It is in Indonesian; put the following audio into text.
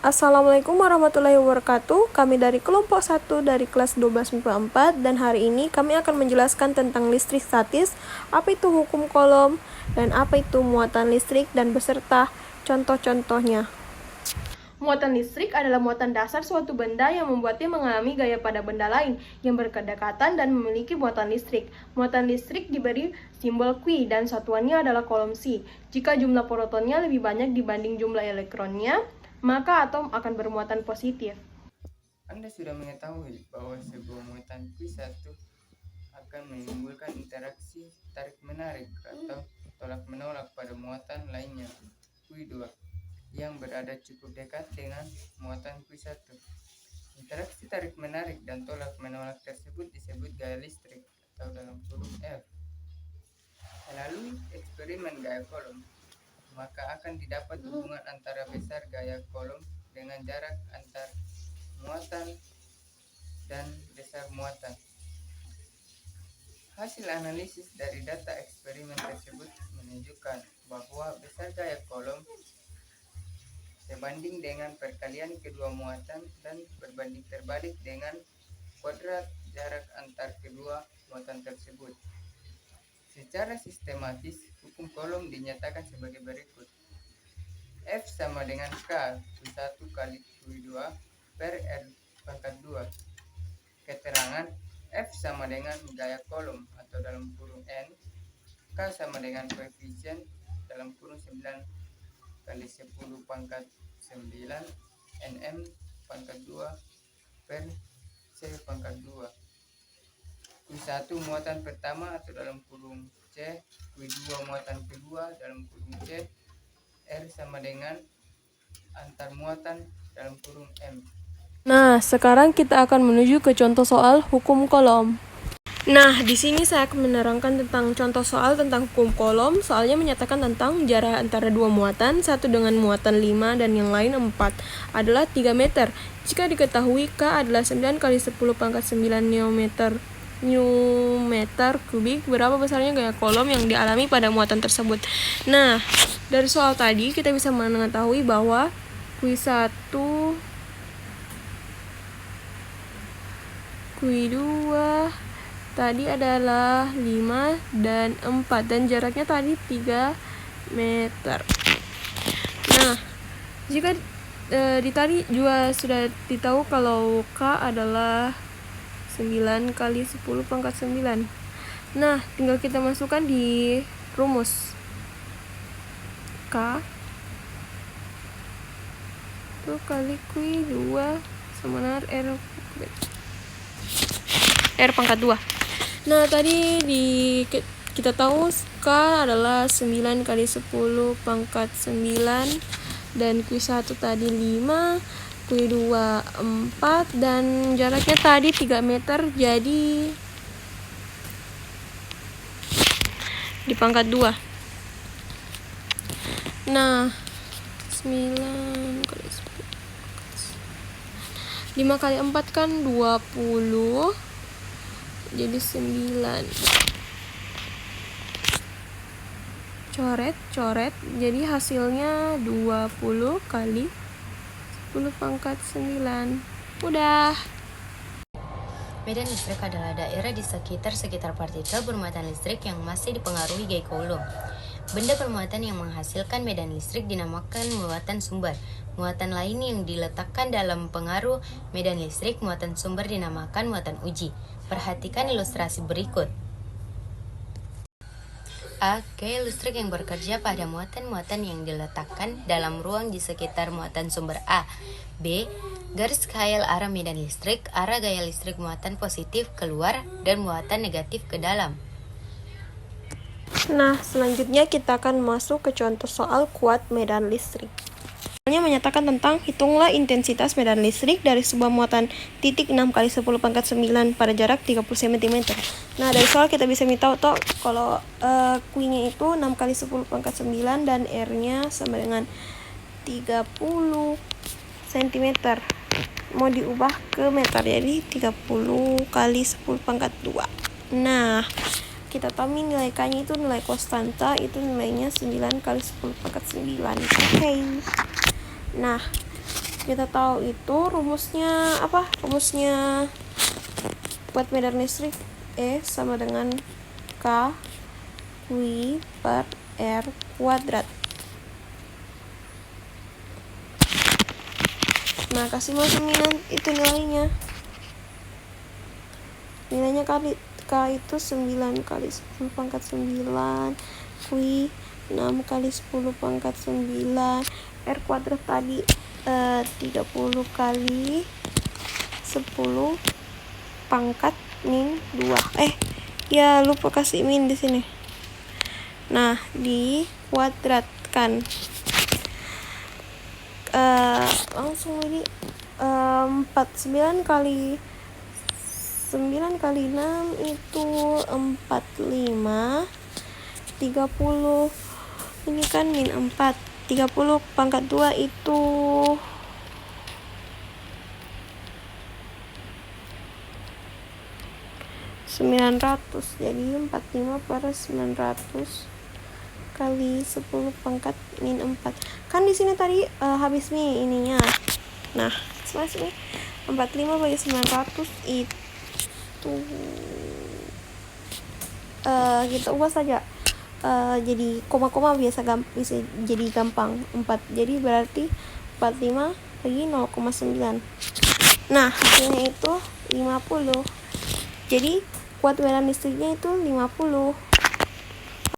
Assalamualaikum warahmatullahi wabarakatuh. Kami dari kelompok 1 dari kelas 12 dan hari ini kami akan menjelaskan tentang listrik statis, apa itu hukum Coulomb, dan apa itu muatan listrik dan beserta contoh-contohnya. Muatan listrik adalah muatan dasar suatu benda yang membuatnya mengalami gaya pada benda lain yang berdekatan dan memiliki muatan listrik. Muatan listrik diberi simbol Q dan satuannya adalah Coulomb C. Jika jumlah protonnya lebih banyak dibanding jumlah elektronnya, maka atom akan bermuatan positif. Anda sudah mengetahui bahwa sebuah muatan Q1 akan menimbulkan interaksi tarik-menarik atau tolak-menolak pada muatan lainnya Q2 yang berada cukup dekat dengan muatan Q1. Interaksi tarik-menarik dan tolak-menolak tersebut disebut gaya listrik atau dalam kurung F. Melalui eksperimen gaya Coulomb, maka akan didapat hubungan antara besar gaya Coulomb dengan jarak antar muatan dan besar muatan. Hasil analisis dari data eksperimen tersebut menunjukkan bahwa besar gaya Coulomb sebanding dengan perkalian kedua muatan dan berbanding terbalik dengan kuadrat jarak antar kedua muatan tersebut. Secara sistematis, hukum Coulomb dinyatakan sebagai berikut. F sama dengan K Q1 kali Q2 per R pangkat 2. Keterangan F sama dengan gaya Coulomb atau dalam kurung N, K sama dengan koefisien dalam kurung 9 kali 10 pangkat 9 Nm pangkat 2 per C pangkat 2. Q1 muatan pertama atau dalam kurung C, Q2 muatan kedua dalam kurung C, R sama dengan antar muatan dalam kurung M. Nah, sekarang kita akan menuju ke contoh soal hukum Coulomb. Nah, di sini saya akan menerangkan tentang contoh soal tentang hukum Coulomb. Soalnya menyatakan tentang jarak antara dua muatan, satu dengan muatan 5 dan yang lain 4, adalah 3 meter. Jika diketahui K adalah 9 kali 10 pangkat 9 Nm kubik, berapa besarnya gaya Coulomb yang dialami pada muatan tersebut. Nah, dari soal tadi kita bisa mengetahui bahwa Q1, Q2 tadi adalah 5 dan 4 dan jaraknya tadi 3 meter. Nah, jika ditadi juga sudah ditahu kalau K adalah 9 kali 10 pangkat 9. Nah, tinggal kita masukkan di rumus. K itu kali Q2 sama dengan R pangkat 2. Nah, tadi kita tahu K adalah 9 kali 10 pangkat 9 dan Q1 tadi 5, Q2 4 dan jaraknya tadi 3 meter, jadi di pangkat 2. Nah, 9 kali 10 5 kali 4 kan 20, jadi 9. Coret, jadi hasilnya 20 kali 10 pangkat 9. Udah. Medan listrik adalah daerah di sekitar partikel bermuatan listrik yang masih dipengaruhi gaya Coulomb. Benda bermuatan yang menghasilkan medan listrik dinamakan muatan sumber. Muatan lain yang diletakkan dalam pengaruh medan listrik muatan sumber dinamakan muatan uji. Perhatikan ilustrasi berikut. A. Gaya listrik yang bekerja pada muatan-muatan yang diletakkan dalam ruang di sekitar muatan sumber A. B. Garis khayal arah medan listrik, arah gaya listrik muatan positif keluar dan muatan negatif ke dalam. Nah, selanjutnya kita akan masuk ke contoh soal kuat medan listrik. Soalnya menyatakan tentang hitunglah intensitas medan listrik dari sebuah muatan titik 6 kali 10 pangkat 9 pada jarak 30 cm. Nah, dari soal kita bisa tahu kalau Q-nya itu 6 kali 10 pangkat 9 dan R-nya sama dengan 30 cm. Mau diubah ke meter, jadi 30 kali 10 pangkat 2. Nah, kita tahu nilai K-nya itu nilai konstanta, itu nilainya 9 kali 10 pangkat 9. Oke. Nah, kita tahu itu rumusnya apa? Rumusnya buat medan listrik E sama dengan K Q per R kuadrat. Nah, kasih masukin itu nilainya. Nilainya kali K itu 9 kali 10 pangkat 9, Q 6 kali 10 pangkat 9, R kuadrat tadi 30 kali 10 pangkat min 2. Ya lupa kasih min di sini. Nah, dikuadratkan. Langsung ini 9 kali 6 itu 45, 30 ini kan min 4, 30 pangkat 2 itu 900, jadi 45 per 900 kali 10 pangkat min 4. Kan di sini tadi habis nih ininya. Nah, sebenarnya 45 bagi 900 itu kita ubah saja. Jadi koma-koma bisa jadi gampang 4. Jadi berarti 45 bagi 0,9. Nah, hasilnya itu 50. Jadi kuat medan listriknya itu 50.